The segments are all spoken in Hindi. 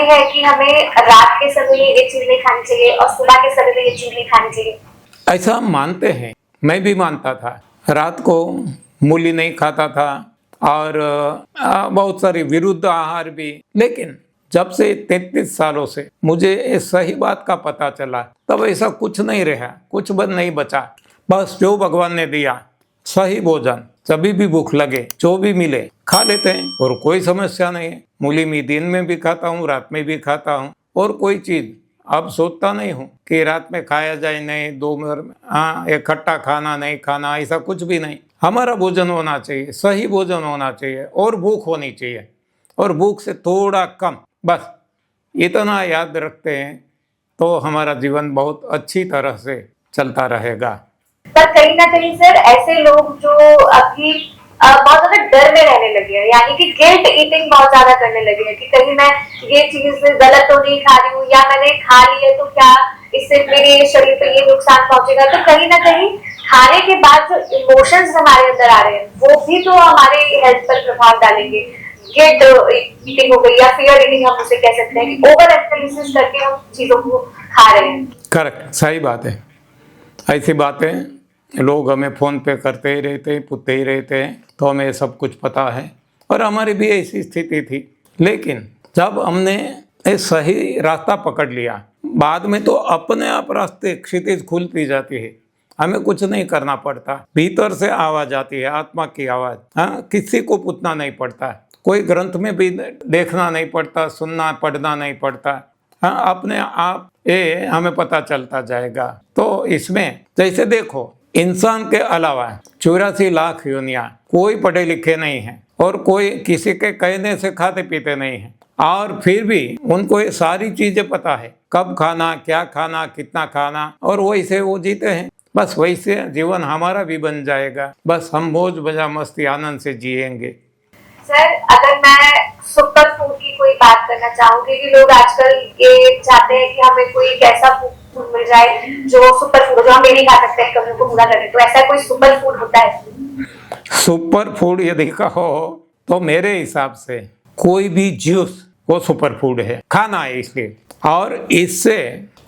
है कि हमें रात के समय ये चीज नहीं खानी चाहिए और सुबह के समय में ये चीज नहीं खानी चाहिए? ऐसा हम मानते हैं, मैं भी मानता था। रात को मूली नहीं खाता था और बहुत सारे विरुद्ध आहार भी। लेकिन जब से 33 सालों से मुझे इस सही बात का पता चला, तब ऐसा कुछ नहीं रहा, कुछ बन नहीं बचा। बस जो भगवान ने दिया सही भोजन, जभी भी भूख लगे जो भी मिले खा लेते हैं और कोई समस्या नहीं है। मूली मैं दिन में भी खाता हूँ, रात में भी खाता हूँ और कोई चीज अब सोचता नहीं हूँ कि रात में खाया जाए, नहीं दोपहर में हाँ एक खट्टा खाना नहीं खाना, ऐसा कुछ भी नहीं। हमारा भोजन होना चाहिए, सही भोजन होना चाहिए और भूख होनी चाहिए, और भूख से थोड़ा कम, बस इतना याद रखते हैं तो हमारा जीवन बहुत अच्छी तरह से चलता रहेगा। पर कहीं ना कहीं सर ऐसे लोग जो अभी बहुत ज्यादा डर में रहने लगे हैं, यानी कि गिल्ट ईटिंग बहुत ज्यादा करने लगे हैं कि कहीं मैं ये चीज गलत तो नहीं खा रही हूँ, या मैंने खा ली है तो क्या इससे मेरे शरीर पे ये नुकसान पहुंचेगा। तो कहीं ना कहीं खाने के बाद जो इमोशंस हमारे अंदर आ रहे हैं वो भी तो हमारे हेल्थ पर प्रभाव डालेंगे। गिल्ट ईटिंग हो गई या फियर ईटिंग हम उसे कह सकते हैं कि ओवर एनालिसिस करके हम चीजों को खा रहे हैं। करेक्ट, सही बात है। ऐसी बातें लोग हमें फ़ोन पे करते ही रहते हैं, पूछते ही रहते हैं, तो हमें सब कुछ पता है और हमारी भी ऐसी स्थिति थी। लेकिन जब हमने एक सही रास्ता पकड़ लिया, बाद में तो अपने आप रास्ते क्षितिज खुलती जाती है। हमें कुछ नहीं करना पड़ता, भीतर से आवाज़ आती है, आत्मा की आवाज़। हाँ, किसी को पूछना नहीं पड़ता, कोई ग्रंथ में भी देखना नहीं पड़ता, सुनना पढ़ना नहीं पड़ता। हाँ, अपने आप ये हमें पता चलता जाएगा। तो इसमें जैसे देखो, इंसान के अलावा 84 लाख योनियां, कोई पढ़े लिखे नहीं है और कोई किसी के कहने से खाते पीते नहीं है, और फिर भी उनको ये सारी चीजें पता है, कब खाना, क्या खाना, कितना खाना, और वैसे वो जीते हैं। बस वैसे जीवन हमारा भी बन जाएगा, बस हम मौज मजा मस्ती आनंद से जिएंगे। सर अगर मैं सुपर फूड की कोई बात करना चाहूँ, क्योंकि लोग आजकल ये चाहते हैं कि हमें कोई एक ऐसा फूड मिल जाए जो सुपर फूड, जो हम डेली खा सकते हैं कमियों को पूरा करने, तो ऐसा कोई सुपर फूड होता है? सुपर फूड यदि कहो तो मेरे हिसाब से कोई भी जूस वो सुपर फूड है, खाना है इसलिए। और इससे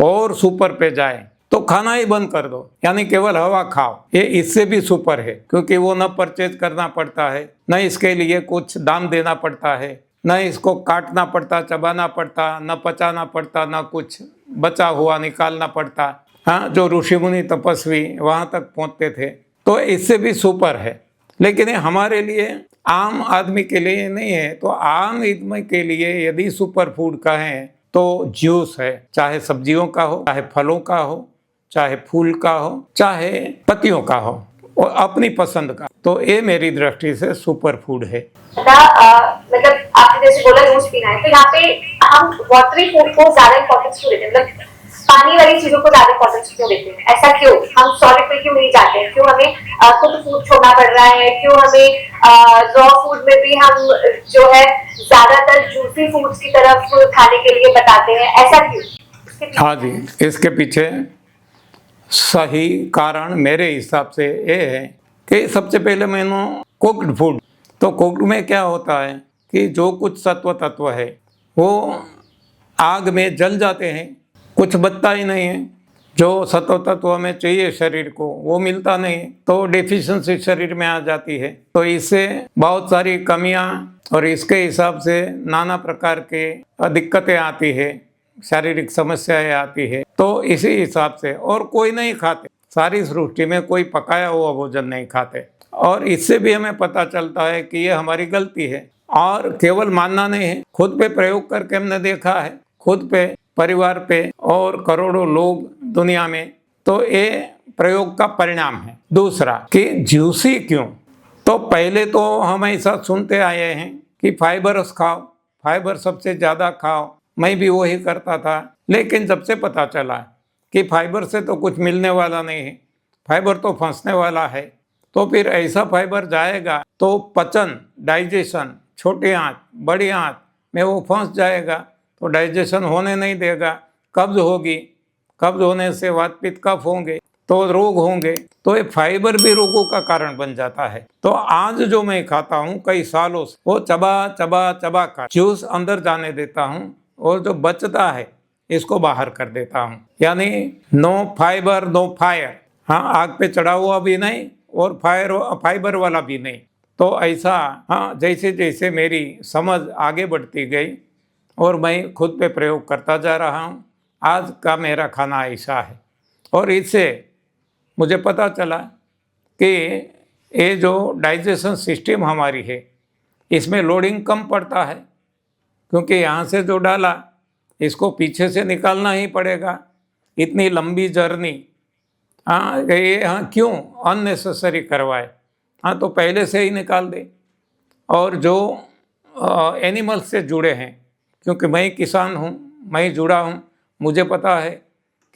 और सुपर पे जाए तो खाना ही बंद कर दो, यानी केवल हवा खाओ, ये इससे भी सुपर है, क्योंकि वो न परचेज करना पड़ता है, न इसके लिए कुछ दाम देना पड़ता है, न इसको काटना पड़ता, चबाना पड़ता, न पचाना पड़ता, न कुछ बचा हुआ निकालना पड़ता। हाँ, जो ऋषि मुनि तपस्वी वहाँ तक पहुँचते थे, तो इससे भी सुपर है। लेकिन ये हमारे लिए, आम आदमी के लिए नहीं है। तो आम आदमी के लिए यदि सुपर फूड कहें तो जूस है, चाहे सब्जियों का हो, चाहे फलों का हो, चाहे फूल का हो, चाहे पत्तियों का हो, और अपनी पसंद का। तो ये मेरी दृष्टि से सुपर फूड है। मतलब आपने जैसे बोला जूस पीना है, तो यहाँ पे हम वाटरी फूड को ज्यादा इंपॉर्टेंस क्यों देते हैं? मतलब पानी वाली चीजों को ज्यादा इंपॉर्टेंस क्यों देते हैं? ऐसा क्यों? हम सॉलिड में क्यों नहीं जाते हैं? क्यों हमें कुक फूड छोड़ना पड़ रहा है? क्यों हमें रॉ फूड में भी हम जो है ज्यादातर जूसी फूड्स की तरफ खाने के लिए बताते हैं? ऐसा क्यों? हाँ जी, इसके पीछे सही कारण मेरे हिसाब से ये है कि सबसे पहले मैंने कुक्ड फूड, तो कुक्ड में क्या होता है कि जो कुछ सत्व तत्व है वो आग में जल जाते हैं, कुछ बचता ही नहीं है। जो सत्व तत्व हमें चाहिए शरीर को वो मिलता नहीं, तो डिफिशियंसी शरीर में आ जाती है। तो इससे बहुत सारी कमियां और इसके हिसाब से नाना प्रकार के दिक्कतें आती है, शारीरिक समस्याएं आती है। तो इसी हिसाब से, और कोई नहीं खाते, सारी सृष्टि में कोई पकाया हुआ भोजन नहीं खाते। और इससे भी हमें पता चलता है कि ये हमारी गलती है, और केवल मानना नहीं है, खुद पे प्रयोग करके हमने देखा है, खुद पे, परिवार पे और करोड़ों लोग दुनिया में। तो ये प्रयोग का परिणाम है। दूसरा कि जूसी क्यों, तो पहले तो हम ऐसा सुनते आए हैं कि फाइबर्स खाओ, फाइबर सबसे ज़्यादा खाओ, मैं भी वही करता था। लेकिन जब से पता चला कि फाइबर से तो कुछ मिलने वाला नहीं है, फाइबर तो फंसने वाला है, तो फिर ऐसा फाइबर जाएगा तो पचन, डाइजेशन, छोटी आंत बड़ी आंत में वो फंस जाएगा, तो डाइजेशन होने नहीं देगा, कब्ज होगी, कब्ज होने से वात पित्त कफ होंगे, तो रोग होंगे। तो ये फाइबर भी रोगों का कारण बन जाता है। तो आज जो मैं खाता हूँ कई सालों से, वो चबा चबा चबा कर जूस अंदर जाने देता हूँ, और जो बचता है इसको बाहर कर देता हूँ। यानी नो फाइबर नो फायर, हाँ आग पे चढ़ा हुआ भी नहीं और फाइबर वाला भी नहीं। तो ऐसा हाँ जैसे जैसे मेरी समझ आगे बढ़ती गई और मैं खुद पे प्रयोग करता जा रहा हूँ, आज का मेरा खाना ऐसा है। और इससे मुझे पता चला कि ये जो डाइजेशन सिस्टम हमारी है इसमें लोडिंग कम पड़ता है, क्योंकि यहाँ से जो डाला इसको पीछे से निकालना ही पड़ेगा। इतनी लंबी जर्नी हाँ ये हाँ क्यों अननेसेसरी करवाए, हाँ तो पहले से ही निकाल दे। और जो एनिमल से जुड़े हैं, क्योंकि मैं किसान हूँ, मैं जुड़ा हूँ, मुझे पता है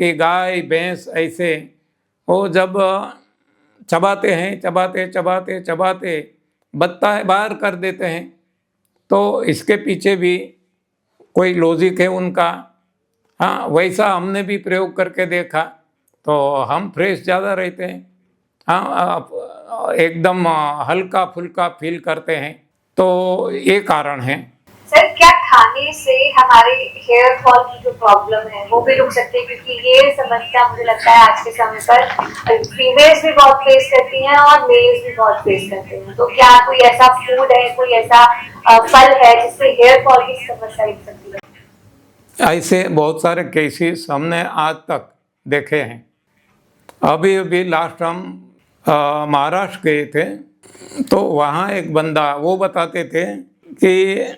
कि गाय भैंस ऐसे वो जब चबाते हैं चबाते चबाते चबाते बत्ता है बाहर कर देते हैं, तो इसके पीछे भी कोई लॉजिक है उनका। हाँ वैसा हमने भी प्रयोग करके देखा तो हम फ्रेश ज़्यादा रहते हैं, हाँ एकदम हल्का फुल्का फील करते हैं। तो ये कारण है। सर क्या खाने से हमारे हेयर फॉल की जो प्रॉब्लम है वो भी रुक सकती है? क्योंकि ये समस्या मुझे लगता है आज के समय पर फीमेल्स भी बहुत फेस करती हैं और मेल्स भी बहुत फेस करते हैं। तो क्या कोई ऐसा फूड है, कोई ऐसा फल है जिससे हेयर फॉल की समस्या रुक सकती है? ऐसे बहुत सारे केसेस हमने आज तक देखे हैं। अभी अभी लास्ट हम महाराष्ट्र गए थे, तो वहाँ एक बंदा वो बताते थे कि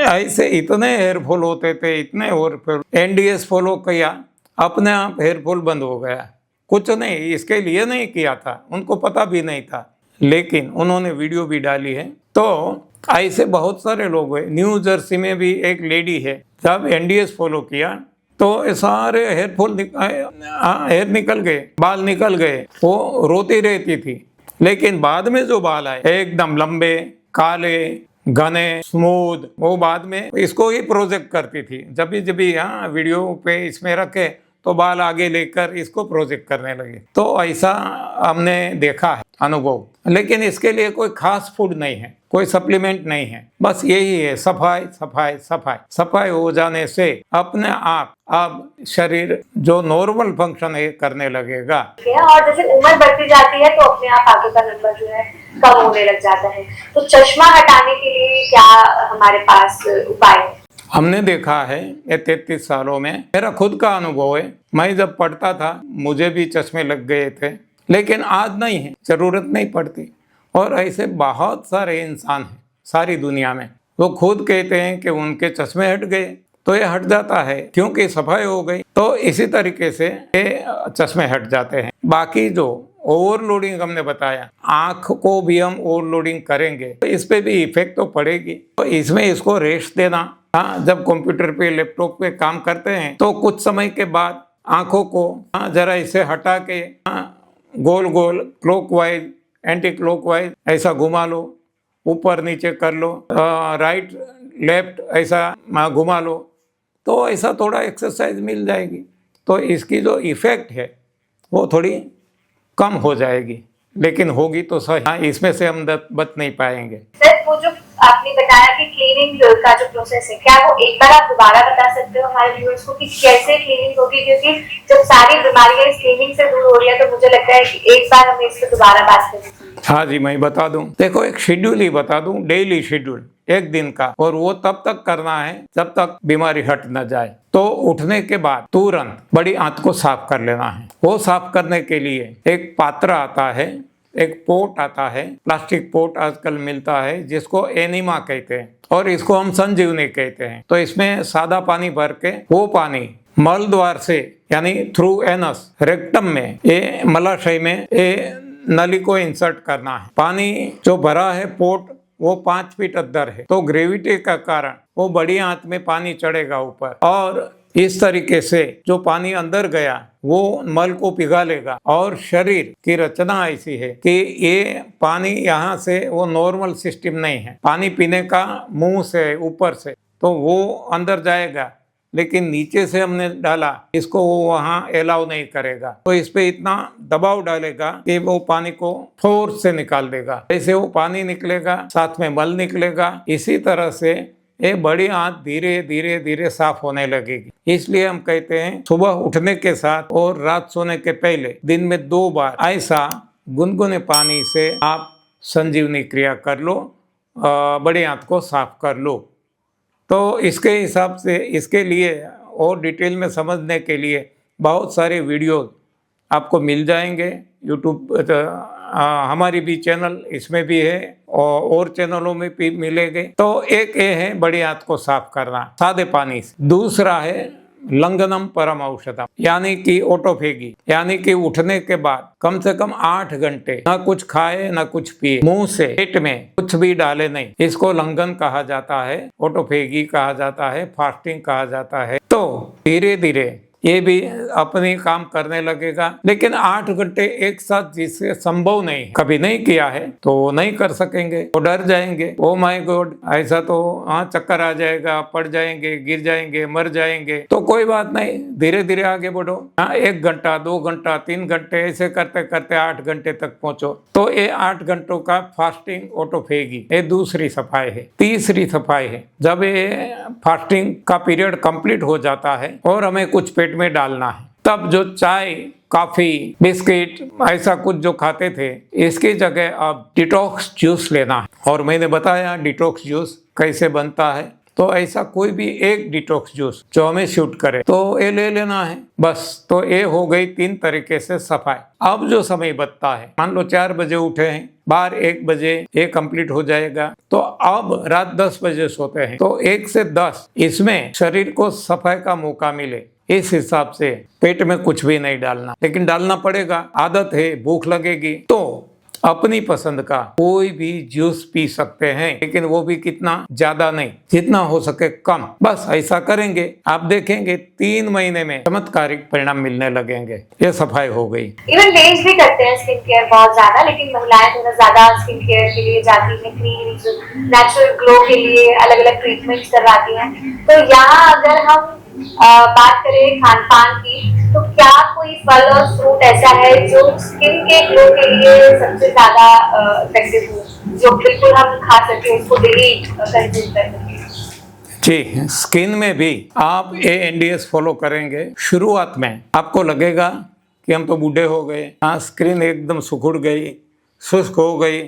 ऐसे इतने हेयरफॉल होते थे, इतने हेयरफॉल, एनडीएस फॉलो किया, अपने आप हेयरफॉल बंद हो गया। कुछ नहीं इसके लिए नहीं किया था, उनको पता भी नहीं था, लेकिन उन्होंने वीडियो भी डाली है। तो ऐसे बहुत सारे लोग हैं। न्यू जर्सी में भी एक लेडी है, जब एनडीएस फॉलो किया तो ये सारे हेयर निकल गए, बाल निकल गए। वो रोती रहती थी, लेकिन बाद में जो बाल आए एकदम लंबे, काले, घने, स्मूथ, वो बाद में इसको ही प्रोजेक्ट करती थी। जब भी हाँ वीडियो पे इसमें रखे तो बाल आगे लेकर इसको प्रोजेक्ट करने लगे। तो ऐसा हमने देखा है, अनुभव। लेकिन इसके लिए कोई खास फूड नहीं है, कोई सप्लीमेंट नहीं है, बस यही है सफाई सफाई सफाई। सफाई हो जाने से अपने आप अब शरीर जो नॉर्मल फंक्शन है करने लगेगा। और जैसे उम्र बढ़ती जाती है तो अपने आप आगे का नंबर जो है कम होने लग जाता है, तो चश्मा हटाने के लिए क्या हमारे पास उपाय है? हमने देखा है ये 33 सालों में, मेरा खुद का अनुभव है। मैं जब पढ़ता था मुझे भी चश्मे लग गए थे, लेकिन आज नहीं है, जरूरत नहीं पड़ती। और ऐसे बहुत सारे इंसान हैं सारी दुनिया में, वो खुद कहते हैं कि उनके चश्मे हट गए, तो ये हट जाता है क्योंकि सफाई हो गई। तो इसी तरीके से ये चश्मे हट जाते हैं। बाकी जो ओवरलोडिंग हमने बताया, आँख को भी हम ओवरलोडिंग करेंगे तो इस पे भी इफेक्ट तो पड़ेगी। तो इसमें इसको रेस्ट देना, हाँ जब कंप्यूटर पे लैपटॉप पे काम करते हैं तो कुछ समय के बाद आँखों को हाँ जरा इसे हटा के हाँ गोल गोल क्लॉकवाइज एंटी क्लॉकवाइज ऐसा घुमा लो, ऊपर नीचे कर लो, राइट लेफ्ट ऐसा घुमा लो, तो ऐसा थोड़ा एक्सरसाइज मिल जाएगी। तो इसकी जो इफ़ेक्ट है वो थोड़ी कम हो जाएगी, लेकिन होगी तो सही। हाँ इसमें से हम बच नहीं पाएंगे। सर वो जो आपने बताया कि क्लीनिंग का जो प्रोसेस है, क्या वो एक बार आप दोबारा बता सकते हो हमारे व्यूअर्स को कि कैसे क्लीनिंग होगी? क्योंकि जब सारी बीमारियां इस क्लीनिंग से दूर हो रही है तो मुझे लगता है कि एक बार हमें इस पर दोबारा बात करनी चाहिए। हाँ जी मैं बता दूं, देखो एक शेड्यूल ही बता दूं, डेली शेड्यूल एक दिन का, और वो तब तक करना है जब तक बीमारी हट न जाए। तो उठने के बाद तुरंत बड़ी आंत को साफ कर लेना है। वो साफ करने के लिए एक पात्र आता है, एक पोट आता है, प्लास्टिक पोट आजकल मिलता है जिसको एनिमा कहते हैं, और इसको हम संजीवनी कहते हैं। तो इसमें सादा पानी भर के वो पानी मल द्वार से यानी थ्रू एनस रेक्टम में, ये मलाशय में ये नली को इंसर्ट करना है। पानी जो भरा है पोट वो 5 फीट अंदर है, तो ग्रेविटी का कारण वो बड़ी आंत में पानी चढ़ेगा ऊपर, और इस तरीके से जो पानी अंदर गया वो मल को पिघला लेगा। और शरीर की रचना ऐसी है कि ये पानी यहाँ से वो नॉर्मल सिस्टम नहीं है, पानी पीने का मुंह से ऊपर से, तो वो अंदर जाएगा, लेकिन नीचे से हमने डाला इसको वो वहाँ अलाउ नहीं करेगा। तो इस पे इतना दबाव डालेगा कि वो पानी को फोर्स से निकाल देगा। ऐसे वो पानी निकलेगा, साथ में मल निकलेगा। इसी तरह से ये बड़ी आंत धीरे धीरे धीरे साफ होने लगेगी। इसलिए हम कहते हैं सुबह उठने के साथ और रात सोने के पहले दिन में 2 बार ऐसा गुनगुने पानी से आप संजीवनी क्रिया कर लो, बड़ी आंत को साफ कर लो। तो इसके हिसाब से इसके लिए और डिटेल में समझने के लिए बहुत सारे वीडियो आपको मिल जाएंगे यूट्यूब, हमारी भी चैनल इसमें भी है और चैनलों में भी मिलेंगे। तो एक ये है बड़ी आंत को साफ करना सादे पानी से। दूसरा है लंघनम परम औषधम, यानी कि ओटोफेगी, यानी कि उठने के बाद कम से कम 8 घंटे ना कुछ खाए ना कुछ पिए, मुंह से पेट में कुछ भी डाले नहीं। इसको लंघन कहा जाता है, ओटोफेगी कहा जाता है, फास्टिंग कहा जाता है। तो धीरे धीरे ये भी अपने काम करने लगेगा। लेकिन 8 घंटे एक साथ जिससे संभव नहीं है, कभी नहीं किया है तो नहीं कर सकेंगे, तो डर जाएंगे, ओ माय गॉड ऐसा तो चक्कर आ जाएगा, पड़ जाएंगे, गिर जाएंगे, मर जाएंगे। तो कोई बात नहीं, धीरे धीरे आगे बढ़ो। 1 घंटा 2 घंटा 3 घंटे ऐसे करते करते 8 घंटे तक पहुंचो। तो ये 8 घंटों का फास्टिंग ओटोफेगी, ये दूसरी सफाई है। तीसरी सफाई है जब ये फास्टिंग का पीरियड कंप्लीट हो जाता है और हमें कुछ पेट में डालना है, तब जो चाय कॉफी बिस्किट ऐसा कुछ जो खाते थे इसकी जगह अब डिटॉक्स जूस लेना है। और मैंने बताया डिटॉक्स जूस कैसे बनता है, तो ऐसा कोई भी एक डिटॉक्स जूस जो हमें शूट करे तो ये ले लेना है बस। तो ये हो गई 3 तरीके से सफाई। अब जो समय बचता है, मान लो 4 बजे उठे हैं, बाहर 1 बजे ये कंप्लीट हो जाएगा, तो अब रात 10 बजे सोते हैं, तो 1 से 10 इसमें शरीर को सफाई का मौका मिले। इस हिसाब से पेट में कुछ भी नहीं डालना, लेकिन डालना पड़ेगा, आदत है, भूख लगेगी तो अपनी पसंद का कोई भी जूस पी सकते हैं, लेकिन वो भी कितना ज्यादा नहीं, जितना हो सके कम। बस ऐसा करेंगे, आप देखेंगे 3 महीने में चमत्कारिक परिणाम मिलने लगेंगे। ये सफाई हो गई। इवन मेन्स भी करते हैं स्किन केयर बहुत ज्यादा, लेकिन महिलाएं थोड़ा ज्यादा स्किन केयर के लिए जाती हैं, क्रीम्स, नेचुरल ग्लो के लिए अलग अलग ट्रीटमेंट्स करवाती हैं। तो यहाँ अगर हम बात करें खान पान की, तो क्या कोई फल और फ्रूट ऐसा है जो स्किन के ग्लो के लिए सबसे ज्यादा इफेक्टिव हो, जो बिल्कुल हम खा सके, उसको डेली कंज्यूम कर सके? जी, स्किन में भी आप ANDS फॉलो करेंगे, शुरुआत में आपको लगेगा कि हम तो बूढ़े हो गए, स्किन एकदम सुखड़ गई, शुष्क हो गई,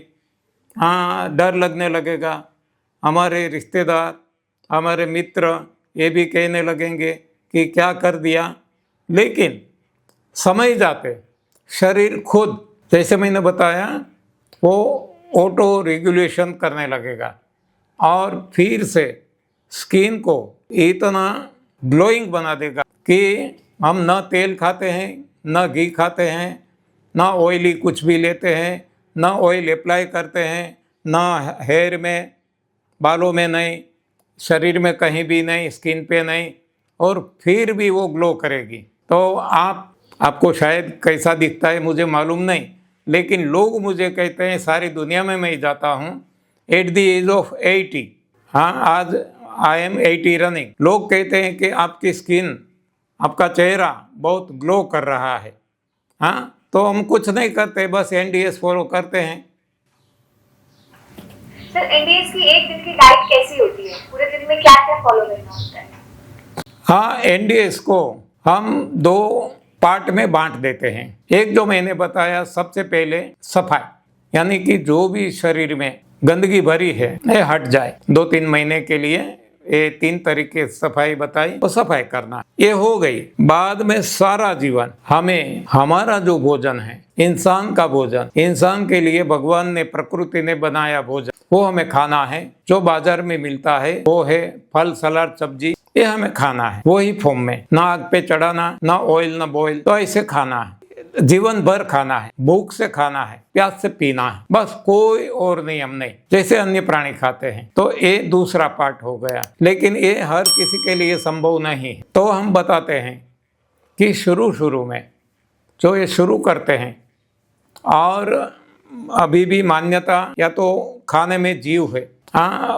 डर लगने लगेगा। हमारे रिश्तेदार, हमारे मित्र ये भी कहने लगेंगे कि क्या कर दिया। लेकिन समय जाते शरीर खुद, जैसे मैंने बताया, वो ऑटो रेगुलेशन करने लगेगा और फिर से स्किन को इतना ग्लोइंग बना देगा कि हम न तेल खाते हैं, न घी खाते हैं, न ऑयली कुछ भी लेते हैं, न ऑयल अप्लाई करते हैं, न हेयर में, बालों में नहीं, शरीर में कहीं भी नहीं, स्किन पे नहीं, और फिर भी वो ग्लो करेगी। तो आपको शायद कैसा दिखता है मुझे मालूम नहीं, लेकिन लोग मुझे कहते हैं, सारी दुनिया में मैं जाता हूँ एट द एज ऑफ 80, आज आई एम 80 रनिंग, लोग कहते हैं कि आपकी स्किन, आपका चेहरा बहुत ग्लो कर रहा है। तो हम कुछ नहीं करते, बस NDS फॉलो करते हैं। सर, NDS की एक दिन की डाइट कैसी होती है? पूरे दिन में क्या क्या फॉलो करना होता है? NDS को हम 2 पार्ट में बांट देते हैं। एक जो मैंने बताया, सबसे पहले सफाई, यानी कि जो भी शरीर में गंदगी भरी है ये हट जाए। 2-3 महीने के लिए ये 3 तरीके सफाई बताई, तो सफाई करना ये हो गई। बाद में सारा जीवन हमें हमारा जो भोजन है, इंसान का भोजन, इंसान के लिए भगवान ने, प्रकृति ने बनाया भोजन, वो हमें खाना है। जो बाजार में मिलता है वो है फल, सलाद, सब्जी, ये हमें खाना है वही फॉर्म में, ना आग पे चढ़ाना, ना ऑयल, ना बॉयल, तो ऐसे खाना है। जीवन भर खाना है, भूख से खाना है, प्यास से पीना है, बस कोई और नियम नहीं, जैसे अन्य प्राणी खाते हैं। तो ये दूसरा पार्ट हो गया, लेकिन ये हर किसी के लिए संभव नहीं। तो हम बताते हैं कि शुरू में जो ये शुरू करते हैं और अभी भी मान्यता या तो खाने में जीव है,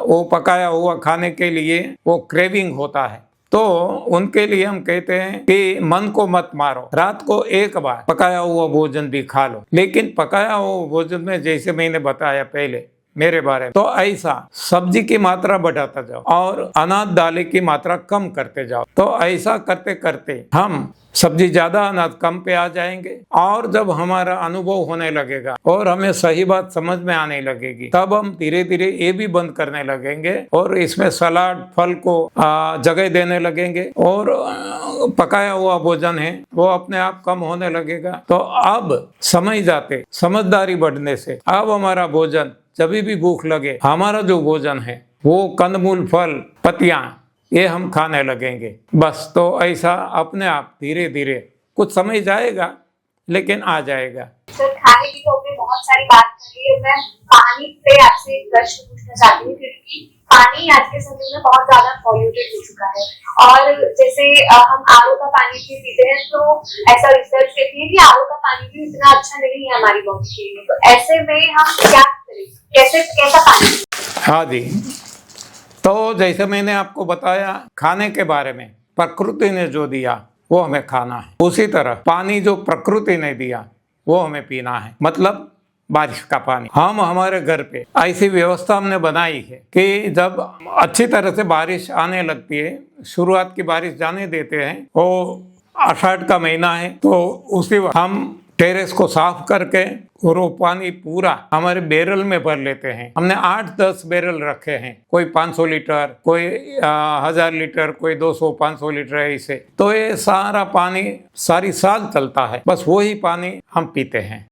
वो पकाया हुआ खाने के लिए वो क्रेविंग होता है, तो उनके लिए हम कहते हैं कि मन को मत मारो, रात को 1 बार पकाया हुआ भोजन भी खा लो। लेकिन पकाया हुआ भोजन में, जैसे मैंने बताया पहले, मेरे बारे में। तो ऐसा सब्जी की मात्रा बढ़ाता जाओ और अनाज दालें की मात्रा कम करते जाओ। तो ऐसा करते करते हम सब्जी ज्यादा अनाज कम पे आ जाएंगे, और जब हमारा अनुभव होने लगेगा और हमें सही बात समझ में आने लगेगी, तब हम धीरे धीरे ये भी बंद करने लगेंगे और इसमें सलाद फल को जगह देने लगेंगे, और पकाया हुआ भोजन है वो अपने आप कम होने लगेगा। तो अब समय जाते समझदारी बढ़ने से अब हमारा भोजन, जब भी भूख लगे, हमारा जो भोजन है वो कंदमूल फल पत्तियां ये हम खाने लगेंगे। बस तो ऐसा अपने आप धीरे धीरे, कुछ समय जाएगा लेकिन आ जाएगा। सर खाने की तो हमने बहुत सारी बात करी है। मैं पानी पे आपसे एक प्रश्न पूछना चाहती हूँ, क्योंकि पानी आज के समय में बहुत ज्यादा पॉल्यूटेड हो चुका है, और जैसे हम आरओ का पानी भी पीते हैं तो ऐसा रिसर्च कहती है कि आरओ का पानी भी इतना अच्छा नहीं है हमारी बॉडी के लिए। तो ऐसे में हम क्या करें, कैसा पानी? हाँ जी, तो जैसे मैंने आपको बताया खाने के बारे में, प्रकृति ने जो दिया वो हमें खाना है, उसी तरह पानी जो प्रकृति ने दिया वो हमें पीना है। मतलब बारिश का पानी। हम हमारे घर पे ऐसी व्यवस्था हमने बनाई है कि जब अच्छी तरह से बारिश आने लगती है, शुरुआत की बारिश जाने देते हैं, वो आषाढ़ का महीना है, तो उसी वक्त हम टेरेस को साफ करके और वो पानी पूरा हमारे बैरल में भर लेते हैं। हमने 8-10 बैरल रखे हैं, कोई 500 लीटर, कोई 1000 लीटर, कोई 200-500 लीटर ऐसे। तो ये सारा पानी सारी साल चलता है, बस वही पानी हम पीते हैं।